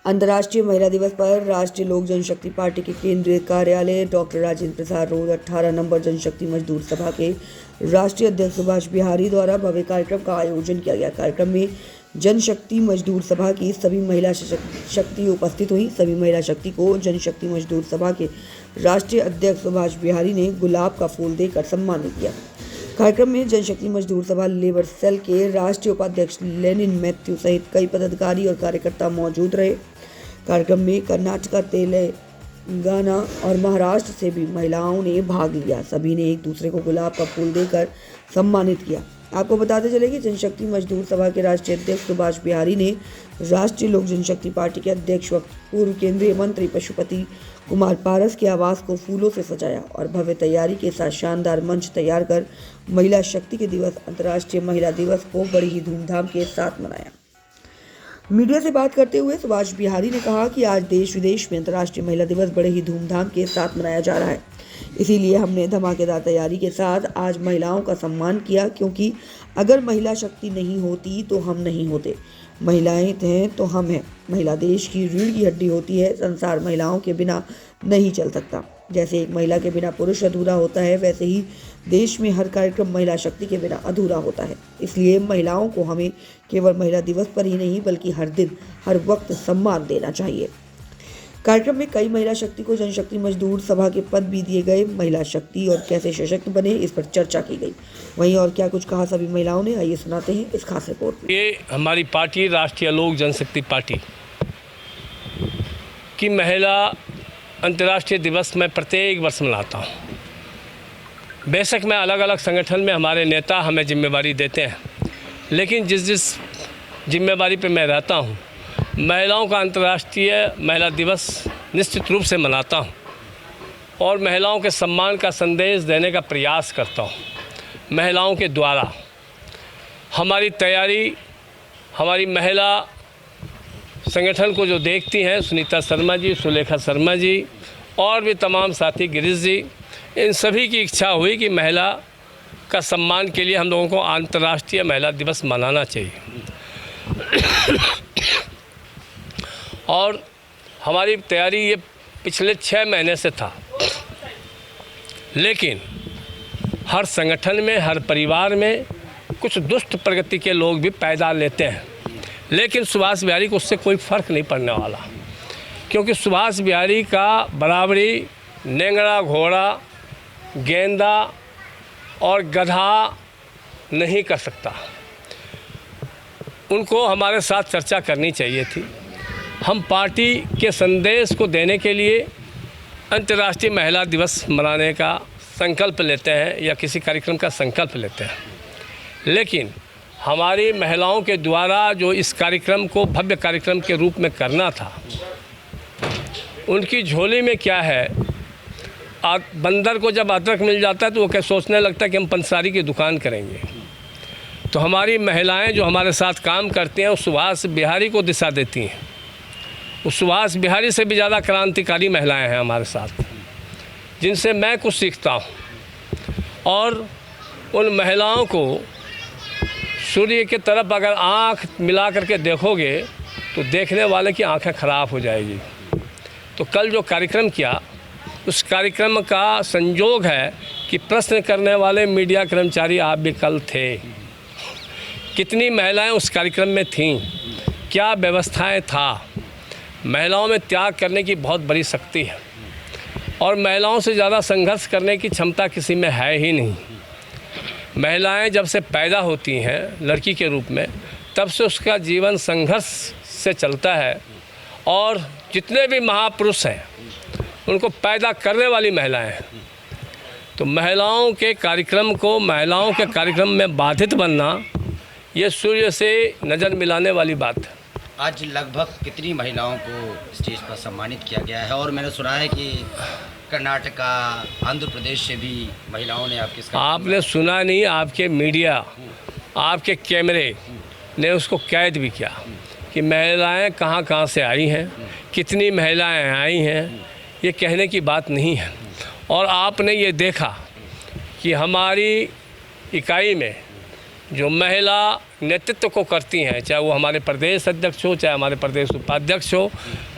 अंतर्राष्ट्रीय महिला दिवस पर राष्ट्रीय लोक जनशक्ति पार्टी के केंद्रीय कार्यालय doctor Rajendra Prasad road 18 number जनशक्ति मजदूर सभा के राष्ट्रीय अध्यक्ष सुभाष बिहारी द्वारा भव्य कार्यक्रम का आयोजन किया गया। कार्यक्रम में जनशक्ति मजदूर सभा की सभी महिला शक्ति उपस्थित हुई। सभी महिला शक्ति को जनशक्ति मजदूर सभा के राष्ट्रीय अध्यक्ष सुभाष बिहारी ने गुलाब का फूल देकर सम्मानित किया। कार्यक्रम में जनशक्ति मजदूर सभा लेबर सेल के राष्ट्रीय उपाध्यक्ष लेनिन मैथ्यू सहित कई पदाधिकारी और कार्यकर्ता मौजूद रहे। कार्यक्रम में कर्नाटक, तेलंगाना और महाराष्ट्र से भी महिलाओं ने भाग लिया। सभी ने एक दूसरे को गुलाब का फूल देकर सम्मानित किया। आपको बताते चले कि जनशक्ति मजदूर सभा के राष्ट्रीय अध्यक्ष सुभाष बिहारी ने राष्ट्रीय लोक जनशक्ति पार्टी के अध्यक्ष व पूर्व केंद्रीय मंत्री पशुपति कुमार पारस के आवास को फूलों से सजाया और भव्य तैयारी के साथ शानदार मंच तैयार कर महिला शक्ति के दिवस अंतर्राष्ट्रीय महिला दिवस को बड़ी ही धूमधाम के साथ मनाया। मीडिया से बात करते हुए सुभाष बिहारी ने कहा कि आज देश विदेश में अंतर्राष्ट्रीय महिला दिवस बड़े ही धूमधाम के साथ मनाया जा रहा है, इसीलिए हमने धमाकेदार तैयारी के साथ आज महिलाओं का सम्मान किया, क्योंकि अगर महिला शक्ति नहीं होती तो हम नहीं होते। महिलाएं हैं तो हम हैं। महिला देश की रीढ़ की हड्डी होती है। संसार महिलाओं के बिना नहीं चल सकता। जैसे एक महिला के बिना पुरुष अधूरा होता है, वैसे ही देश में हर कार्यक्रम महिला शक्ति के बिना अधूरा होता है। इसलिए महिलाओं को हमें केवल महिला दिवस पर ही नहीं बल्कि हर दिन हर वक्त सम्मान देना चाहिए। कार्यक्रम में कई महिला शक्ति को जनशक्ति मजदूर सभा के पद भी दिए गए। महिला शक्ति और कैसे सशक्त बने, इस पर चर्चा की गई। वहीं और क्या कुछ कहा सभी महिलाओं ने, आइए सुनाते हैं इस खास रिपोर्ट में। ये हमारी पार्टी राष्ट्रीय लोक जनशक्ति पार्टी की महिला अंतर्राष्ट्रीय दिवस मैं प्रत्येक वर्ष मनाता हूँ। बेशक मैं अलग अलग संगठन में हमारे नेता हमें जिम्मेवारी देते हैं, लेकिन जिस जिम्मेवारी पे मैं रहता हूँ, महिलाओं का अंतर्राष्ट्रीय महिला दिवस निश्चित रूप से मनाता हूँ और महिलाओं के सम्मान का संदेश देने का प्रयास करता हूँ। महिलाओं के द्वारा हमारी तैयारी, हमारी महिला संगठन को जो देखती हैं, सुनीता शर्मा जी, सुलेखा शर्मा जी और भी तमाम साथी, गिरीश जी, इन सभी की इच्छा हुई कि महिला का सम्मान के लिए हम लोगों को अंतर्राष्ट्रीय महिला दिवस मनाना चाहिए। और हमारी तैयारी ये पिछले 6 महीने से था, लेकिन हर संगठन में, हर परिवार में कुछ दुष्ट प्रगति के लोग भी पैदा लेते हैं, लेकिन सुभाष बिहारी को उससे कोई फ़र्क नहीं पड़ने वाला, क्योंकि सुभाष बिहारी का बराबरी नेंगड़ा, घोड़ा, गेंदा और गधा नहीं कर सकता। उनको हमारे साथ चर्चा करनी चाहिए थी। हम पार्टी के संदेश को देने के लिए अंतर्राष्ट्रीय महिला दिवस मनाने का संकल्प लेते हैं या किसी कार्यक्रम का संकल्प लेते हैं, लेकिन हमारी महिलाओं के द्वारा जो इस कार्यक्रम को भव्य कार्यक्रम के रूप में करना था, उनकी झोली में क्या है। बंदर को जब अदरक मिल जाता है तो वो क्या सोचने लगता है कि हम पंसारी की दुकान करेंगे। तो हमारी महिलाएं जो हमारे साथ काम करती हैं, वो सुभाष बिहारी को दिशा देती हैं। वो सुभाष बिहारी से भी ज़्यादा क्रांतिकारी महिलाएं हैं हमारे साथ, जिनसे मैं कुछ सीखता हूँ। और उन महिलाओं को सूर्य की तरफ अगर आँख मिला करके देखोगे तो देखने वाले की आँखें ख़राब हो जाएगी। तो कल जो कार्यक्रम किया, उस कार्यक्रम का संयोग है कि प्रश्न करने वाले मीडिया कर्मचारी आप भी कल थे। कितनी महिलाएं उस कार्यक्रम में थीं, क्या व्यवस्थाएं था। महिलाओं में त्याग करने की बहुत बड़ी शक्ति है और महिलाओं से ज़्यादा संघर्ष करने की क्षमता किसी में है ही नहीं। महिलाएं जब से पैदा होती हैं लड़की के रूप में, तब से उसका जीवन संघर्ष से चलता है। और जितने भी महापुरुष हैं उनको पैदा करने वाली महिलाएं हैं। तो महिलाओं के कार्यक्रम को, महिलाओं के कार्यक्रम में बाधित बनना, ये सूर्य से नज़र मिलाने वाली बात है। आज लगभग कितनी महिलाओं को स्टेज पर सम्मानित किया गया है? और मैंने सुना है कि कर्नाटक, आंध्र प्रदेश से भी महिलाओं ने आपने सुना नहीं, आपके मीडिया, आपके कैमरे ने उसको कैद भी किया कि महिलाएं कहाँ कहाँ से आई हैं, कितनी महिलाएं आई हैं। ये कहने की बात नहीं है। और आपने ये देखा कि हमारी इकाई में जो महिला नेतृत्व को करती हैं, चाहे वो हमारे प्रदेश अध्यक्ष हो, चाहे हमारे प्रदेश उपाध्यक्ष हो,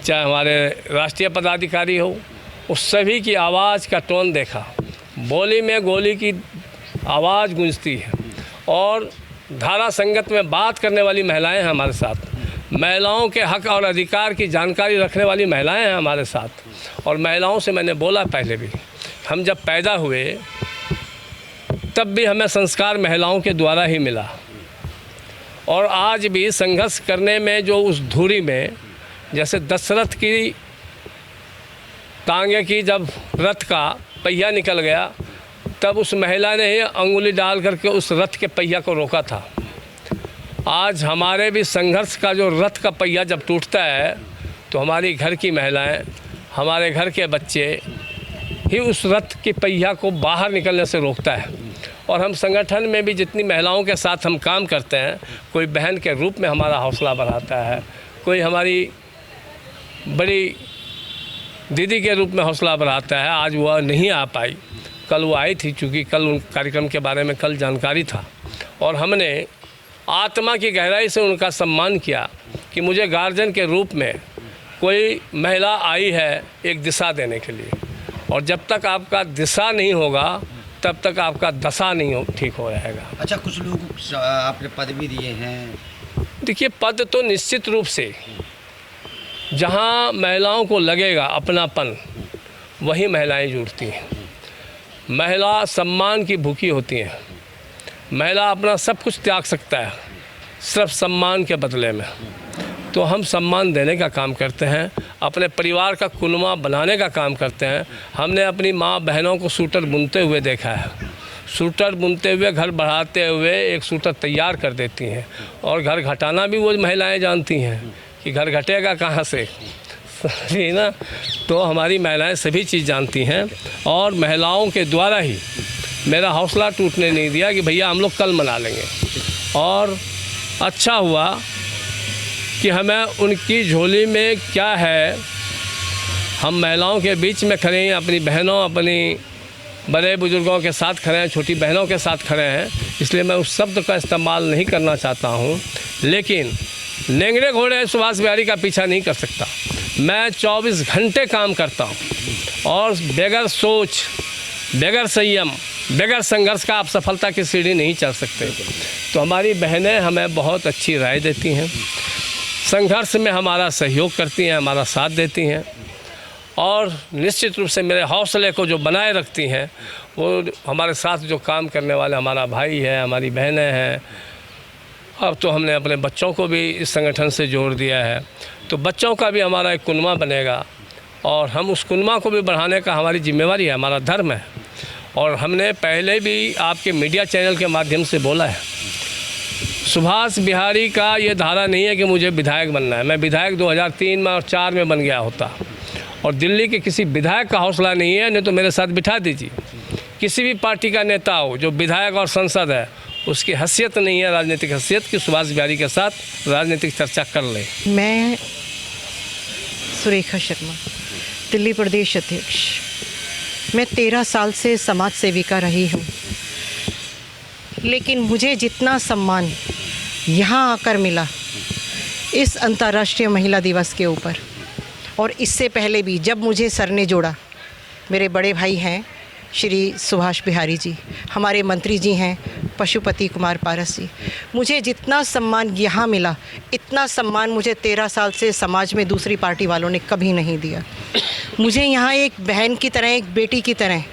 चाहे हमारे राष्ट्रीय पदाधिकारी हो, उस सभी की आवाज़ का टोन देखा। बोली में गोली की आवाज़ गूंजती है और धारा संगत में बात करने वाली महिलाएं हैं हमारे साथ। महिलाओं के हक और अधिकार की जानकारी रखने वाली महिलाएं हैं हमारे साथ। और महिलाओं से मैंने बोला पहले भी, हम जब पैदा हुए तब भी हमें संस्कार महिलाओं के द्वारा ही मिला, और आज भी संघर्ष करने में जो उस धुरी में, जैसे दशरथ की टांगे की जब रथ का पहिया निकल गया, तब उस महिला ने ही अंगुली डाल करके उस रथ के पहिया को रोका था। आज हमारे भी संघर्ष का जो रथ का पहिया जब टूटता है, तो हमारी घर की महिलाएं, हमारे घर के बच्चे ही उस रथ के पहिया को बाहर निकलने से रोकता है। और हम संगठन में भी जितनी महिलाओं के साथ हम काम करते हैं, कोई बहन के रूप में हमारा हौसला बढ़ाता है, कोई हमारी बड़ी दीदी के रूप में हौसला बढ़ाता है। आज वह नहीं आ पाई, कल वो आई थी, चूँकि कल उन कार्यक्रम के बारे में कल जानकारी था, और हमने आत्मा की गहराई से उनका सम्मान किया कि मुझे गार्जियन के रूप में कोई महिला आई है एक दिशा देने के लिए। और जब तक आपका दिशा नहीं होगा, तब तक आपका दशा नहीं ठीक हो रहेगा। अच्छा, कुछ लोग आपने पद भी दिए हैं। देखिए, पद तो निश्चित रूप से जहाँ महिलाओं को लगेगा अपनापन, वही महिलाएं जुड़ती हैं। महिला सम्मान की भूखी होती हैं। महिला अपना सब कुछ त्याग सकता है सिर्फ सम्मान के बदले में। तो हम सम्मान देने का काम करते हैं, अपने परिवार का कुनवा बनाने का काम करते हैं। हमने अपनी माँ बहनों को सूटर बुनते हुए देखा है। सूटर बुनते हुए, घर बढ़ाते हुए एक सूटर तैयार कर देती हैं, और घर घटाना भी वो महिलाएं जानती हैं कि घर घटेगा कहाँ से, सही ना। तो हमारी महिलाएं सभी चीज़ जानती हैं, और महिलाओं के द्वारा ही मेरा हौसला टूटने नहीं दिया कि भैया हम लोग कल मना लेंगे। और अच्छा हुआ कि हमें उनकी झोली में क्या है, हम महिलाओं के बीच में खड़े हैं, अपनी बहनों, अपनी बड़े बुजुर्गों के साथ खड़े हैं, छोटी बहनों के साथ खड़े हैं। इसलिए मैं उस शब्द का इस्तेमाल नहीं करना चाहता हूँ, लेकिन नेंगड़े घोड़े सुभाष बिहारी का पीछा नहीं कर सकता। मैं 24 घंटे काम करता हूँ, और बगैर सोच, बगैर संयम, बगैर संघर्ष का आप सफलता की सीढ़ी नहीं चढ़ सकते। तो हमारी बहनें हमें बहुत अच्छी राय देती हैं, संघर्ष में हमारा सहयोग करती हैं, हमारा साथ देती हैं, और निश्चित रूप से मेरे हौसले को जो बनाए रखती हैं, वो हमारे साथ जो काम करने वाले हमारा भाई है, हमारी बहनें हैं। अब तो हमने अपने बच्चों को भी इस संगठन से जोड़ दिया है, तो बच्चों का भी हमारा एक कुनवा बनेगा, और हम उस कुनवा को भी बढ़ाने का हमारी जिम्मेवारी है, हमारा धर्म है। और हमने पहले भी आपके मीडिया चैनल के माध्यम से बोला है, सुभाष बिहारी का ये धारा नहीं है कि मुझे विधायक बनना है। मैं विधायक 2003 में और 4 में बन गया होता, और दिल्ली के किसी विधायक का हौसला नहीं है, नहीं तो मेरे साथ बिठा दीजिए। किसी भी पार्टी का नेता हो जो विधायक और सांसद है, उसकी हैसियत नहीं है राजनीतिक हैसियत कि सुभाष बिहारी के साथ राजनीतिक चर्चा कर ले। मैं सुरेखा शर्मा, दिल्ली प्रदेश अध्यक्ष। मैं 13 साल से समाज सेविका रही हूँ, लेकिन मुझे जितना सम्मान यहाँ आकर मिला इस अंतर्राष्ट्रीय महिला दिवस के ऊपर, और इससे पहले भी जब मुझे सर ने जोड़ा, मेरे बड़े भाई हैं श्री सुभाष बिहारी जी, हमारे मंत्री जी हैं पशुपति कुमार पारस जी, मुझे जितना सम्मान यहाँ मिला, इतना सम्मान मुझे 13 साल से समाज में दूसरी पार्टी वालों ने कभी नहीं दिया। मुझे यहाँ एक बहन की तरह, एक बेटी की तरह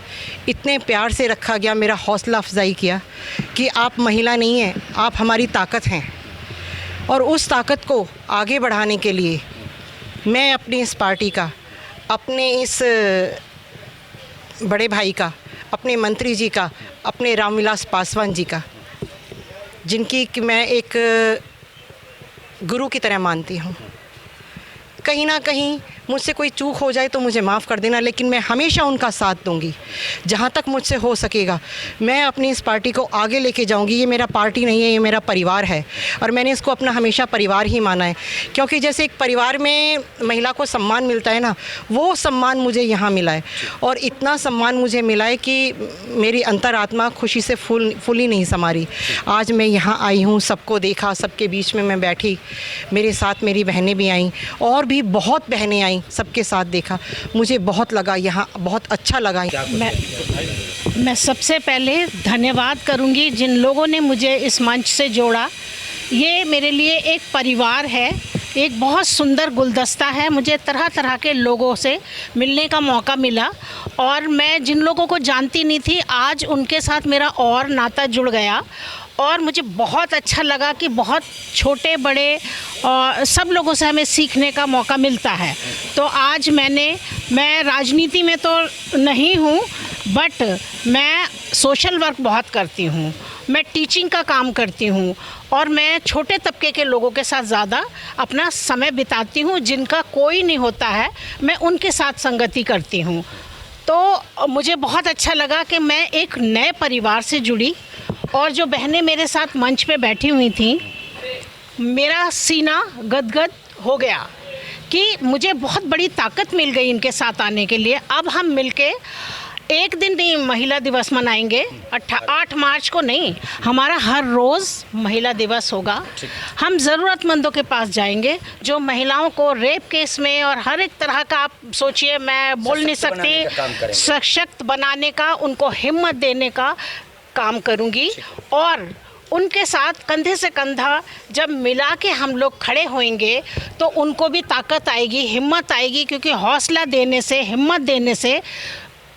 इतने प्यार से रखा गया, मेरा हौसला अफजाई किया कि आप महिला नहीं हैं, आप हमारी ताकत हैं। और उस ताकत को आगे बढ़ाने के लिए मैं अपनी इस पार्टी का, अपने इस बड़े भाई का, अपने मंत्री जी का, अपने रामविलास पासवान जी का, जिनकी कि मैं एक गुरु की तरह मानती हूँ, कहीं ना कहीं मुझसे कोई चूक हो जाए तो मुझे माफ़ कर देना, लेकिन मैं हमेशा उनका साथ दूंगी जहाँ तक मुझसे हो सकेगा। मैं अपनी इस पार्टी को आगे लेके जाऊंगी। ये मेरा पार्टी नहीं है, ये मेरा परिवार है और मैंने इसको अपना हमेशा परिवार ही माना है, क्योंकि जैसे एक परिवार में महिला को सम्मान मिलता है ना, वो सम्मान मुझे यहाँ मिला है और इतना सम्मान मुझे मिला है कि मेरी अंतरात्मा खुशी से फूल ही नहीं समा रही। आज मैं यहाँ आई हूँ, सबको देखा, सबके बीच में मैं बैठी, मेरे साथ मेरी बहनें भी आईं और भी बहुत बहनें आईं, सबके साथ देखा, मुझे बहुत लगा यहाँ, बहुत अच्छा लगा। मैं सबसे पहले धन्यवाद करूंगी जिन लोगों ने मुझे इस मंच से जोड़ा। ये मेरे लिए एक परिवार है, एक बहुत सुंदर गुलदस्ता है। मुझे तरह तरह के लोगों से मिलने का मौका मिला और मैं जिन लोगों को जानती नहीं थी, आज उनके साथ मेरा और नाता जुड़ गया और मुझे बहुत अच्छा लगा कि बहुत छोटे बड़े सब लोगों से हमें सीखने का मौका मिलता है। तो आज मैं राजनीति में तो नहीं हूँ, बट मैं सोशल वर्क बहुत करती हूँ, मैं टीचिंग का काम करती हूँ और मैं छोटे तबके के लोगों के साथ ज़्यादा अपना समय बिताती हूँ। जिनका कोई नहीं होता है, मैं उनके साथ संगति करती हूँ। तो मुझे बहुत अच्छा लगा कि मैं एक नए परिवार से जुड़ी और जो बहनें मेरे साथ मंच पे बैठी हुई थी, मेरा सीना गदगद हो गया कि मुझे बहुत बड़ी ताकत मिल गई इनके साथ आने के लिए। अब हम मिलके एक दिन नहीं महिला दिवस मनाएंगे, 8 मार्च को नहीं, हमारा हर रोज़ महिला दिवस होगा। हम ज़रूरतमंदों के पास जाएंगे जो महिलाओं को रेप केस में और हर एक तरह का, आप सोचिए, मैं बोल नहीं सकती, सशक्त बनाने का, उनको हिम्मत देने का काम करूंगी और उनके साथ कंधे से कंधा जब मिला के हम लोग खड़े होंगे तो उनको भी ताकत आएगी, हिम्मत आएगी, क्योंकि हौसला देने से, हिम्मत देने से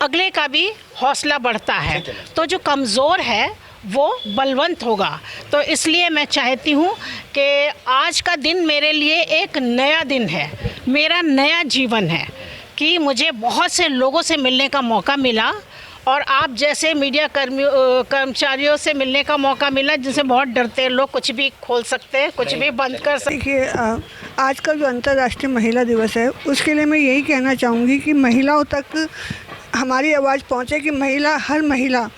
अगले का भी हौसला बढ़ता है। तो जो कमज़ोर है वो बलवंत होगा। तो इसलिए मैं चाहती हूँ कि आज का दिन मेरे लिए एक नया दिन है, मेरा नया जीवन है कि मुझे बहुत से लोगों से मिलने का मौका मिला और आप जैसे मीडिया कर्मचारियों से मिलने का मौका मिला, जिनसे बहुत डरते हैं लोग, कुछ भी खोल सकते हैं, कुछ भी बंद कर सकते हैं। देखिए, आज का जो अंतर्राष्ट्रीय महिला दिवस है, उसके लिए मैं यही कहना चाहूँगी कि महिलाओं तक हमारी आवाज़ पहुँचे, कि हर महिला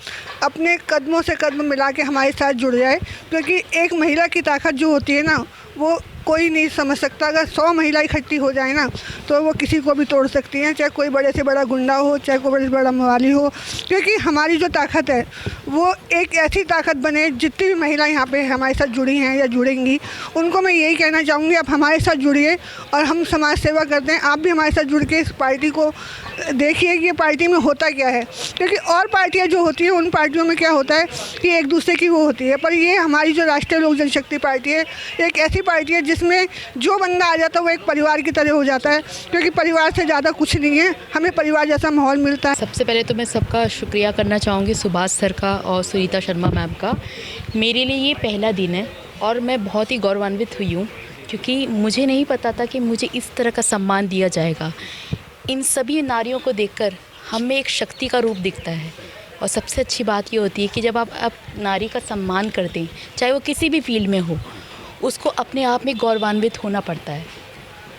अपने कदमों से कदम मिला के हमारे साथ जुड़ जाए, क्योंकि एक महिला की ताकत जो होती है ना, वो कोई नहीं समझ सकता। अगर 100 महिला इकट्ठी हो जाए ना, तो वो किसी को भी तोड़ सकती हैं, चाहे कोई बड़े से बड़ा गुंडा हो, चाहे कोई बड़े से बड़ा मवाली हो। क्योंकि हमारी जो ताकत है वो एक ऐसी ताकत बने, जितनी भी महिला यहाँ पे हमारे साथ जुड़ी हैं या जुड़ेंगी, उनको मैं यही कहना चाहूँगी, आप हमारे साथ जुड़िए और हम समाज सेवा करते हैं, आप भी हमारे साथ जुड़ के इस पार्टी को देखिए कि ये पार्टी में होता क्या है। क्योंकि और पार्टियाँ जो होती हैं, उन पार्टियों में क्या होता है कि एक दूसरे की वो होती है, पर ये हमारी जो राष्ट्रीय लोक जनशक्ति पार्टी है, एक ऐसी पार्टी है जिसमें जो बंदा आ जाता है वो एक परिवार की तरह हो जाता है, क्योंकि परिवार से ज़्यादा कुछ नहीं है, हमें परिवार जैसा माहौल मिलता है। सबसे पहले तो मैं सबका शुक्रिया करना चाहूँगी, सुभाष सर का और सुनीता शर्मा मैम का। मेरे लिए ये पहला दिन है और मैं बहुत ही गौरवान्वित हुई हूँ, क्योंकि मुझे नहीं पता था कि मुझे इस तरह का सम्मान दिया जाएगा। इन सभी नारियों को देखकर हम में एक शक्ति का रूप दिखता है और सबसे अच्छी बात ये होती है कि जब आप नारी का सम्मान करते हैं, चाहे वो किसी भी फील्ड में हो, उसको अपने आप में गौरवान्वित होना पड़ता है।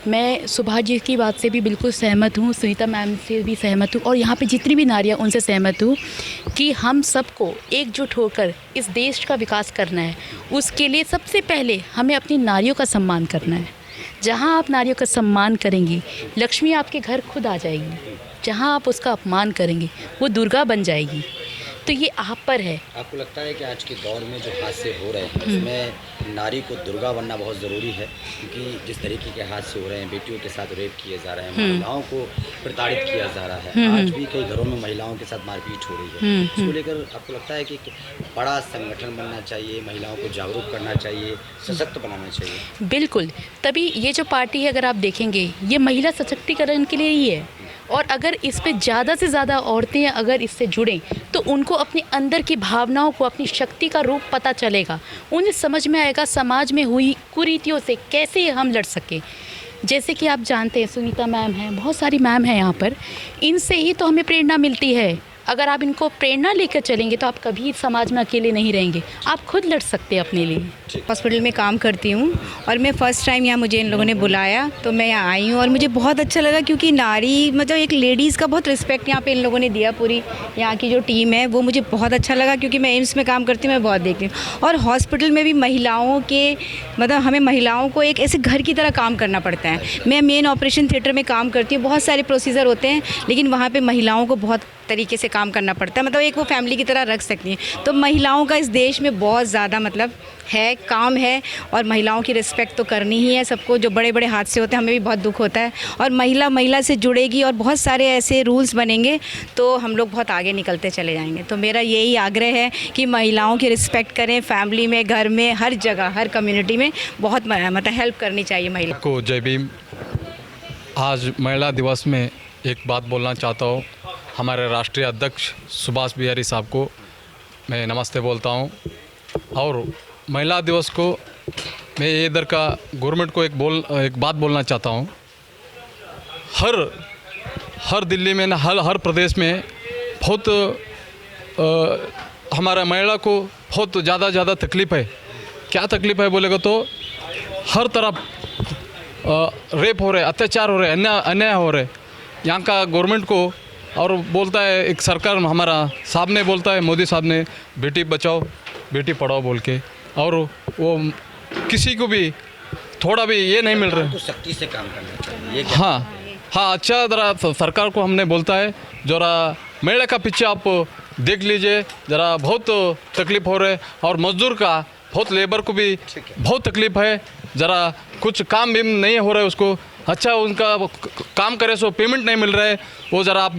मैं सुभाष जी की बात से भी बिल्कुल सहमत हूँ, सुनीता मैम से भी सहमत हूँ और यहाँ पे जितनी भी नारियाँ उनसे सहमत हूँ कि हम सबको एकजुट होकर इस देश का विकास करना है। उसके लिए सबसे पहले हमें अपनी नारियों का सम्मान करना है। जहाँ आप नारियों का सम्मान करेंगी, लक्ष्मी आपके घर खुद आ जाएगी। जहाँ आप उसका अपमान करेंगे, वो दुर्गा बन जाएगी। तो ये आप पर है। आपको लगता है कि आज के दौर में जो हादसे हो रहे हैं, उसमें नारी को दुर्गा बनना बहुत ज़रूरी है? क्योंकि जिस तरीके के हादसे हो रहे हैं, बेटियों के साथ रेप किए जा रहे हैं, महिलाओं को प्रताड़ित किया जा रहा है, आज भी कई घरों में महिलाओं के साथ मारपीट हो रही है, इसको लेकर आपको लगता है कि बड़ा संगठन बनना चाहिए, महिलाओं को जागरूक करना चाहिए, सशक्त बनाना चाहिए? बिल्कुल, तभी ये जो पार्टी है, अगर आप देखेंगे, ये महिला सशक्तिकरण के लिए ही है। और अगर इस पे ज़्यादा से ज़्यादा औरतें अगर इससे जुड़ें तो उनको अपने अंदर की भावनाओं को, अपनी शक्ति का रूप पता चलेगा। उन्हें समझ में आएगा समाज में हुई कुरीतियों से कैसे हम लड़ सकें। जैसे कि आप जानते हैं, सुनीता मैम हैं, बहुत सारी मैम हैं यहाँ पर, इनसे ही तो हमें प्रेरणा मिलती है। अगर आप इनको प्रेरणा लेकर चलेंगे तो आप कभी समाज में अकेले नहीं रहेंगे, आप खुद लड़ सकते हैं अपने लिए। हॉस्पिटल में काम करती हूँ और मैं फ़र्स्ट टाइम यहाँ मुझे इन लोगों ने बुलाया तो मैं यहाँ आई हूँ और मुझे बहुत अच्छा लगा, क्योंकि नारी मतलब एक लेडीज़ का बहुत रिस्पेक्ट यहाँ पे इन लोगों ने दिया। पूरी यहाँ की जो टीम है वो मुझे बहुत अच्छा लगा, क्योंकि मैं एम्स में काम करती हूँ, मैं बहुत देखती हूँ। और हॉस्पिटल में भी महिलाओं के मतलब हमें महिलाओं को एक ऐसे घर की तरह काम करना पड़ता है। मैं मेन ऑपरेशन थिएटर में काम करती हूँ, बहुत सारे प्रोसीजर होते हैं, लेकिन वहाँ पर महिलाओं को बहुत तरीके से काम करना पड़ता है, मतलब एक वो फैमिली की तरह रख सकती हैं। तो महिलाओं का इस देश में बहुत ज़्यादा मतलब है, काम है, और महिलाओं की रिस्पेक्ट तो करनी ही है सबको। जो बड़े बड़े हादसे होते हैं हमें भी बहुत दुख होता है, और महिला से जुड़ेगी और बहुत सारे ऐसे रूल्स बनेंगे तो हम लोग बहुत आगे निकलते चले जाएंगे। तो मेरा यही आग्रह है कि महिलाओं की रिस्पेक्ट करें, फैमिली में, घर में, हर जगह, हर कम्युनिटी में बहुत मतलब हेल्प करनी चाहिए महिला को। जय भीम। आज महिला दिवस में एक बात बोलना चाहता हूँ। हमारे राष्ट्रीय अध्यक्ष सुभाष बिहारी साहब को मैं नमस्ते बोलता हूँ। और महिला दिवस को मैं इधर का गवर्नमेंट को एक बात बोलना चाहता हूँ। हर दिल्ली में ना हर प्रदेश में बहुत हमारा महिला को बहुत ज़्यादा तकलीफ़ है। क्या तकलीफ़ है बोलेगा तो हर तरफ रेप हो रहे, अत्याचार हो रहे, अन्याय हो रहे। यहाँ का गवर्नमेंट को और बोलता है, एक सरकार हमारा साहब ने बोलता है, मोदी साहब ने बेटी बचाओ बेटी पढ़ाओ बोल के, और वो किसी को भी थोड़ा भी ये नहीं मिल रहा है। सख्ती से काम करना चाहिए। हाँ, अच्छा ज़रा सरकार को हमने बोलता है, ज़रा महिला का पीछे आप देख लीजिए, ज़रा बहुत तकलीफ़ हो रहा है, और मजदूर का बहुत लेबर को भी बहुत तकलीफ़ है। ज़रा कुछ काम भी नहीं हो रहा है उसको, अच्छा उनका काम करे सो पेमेंट नहीं मिल रहा है, वो ज़रा आप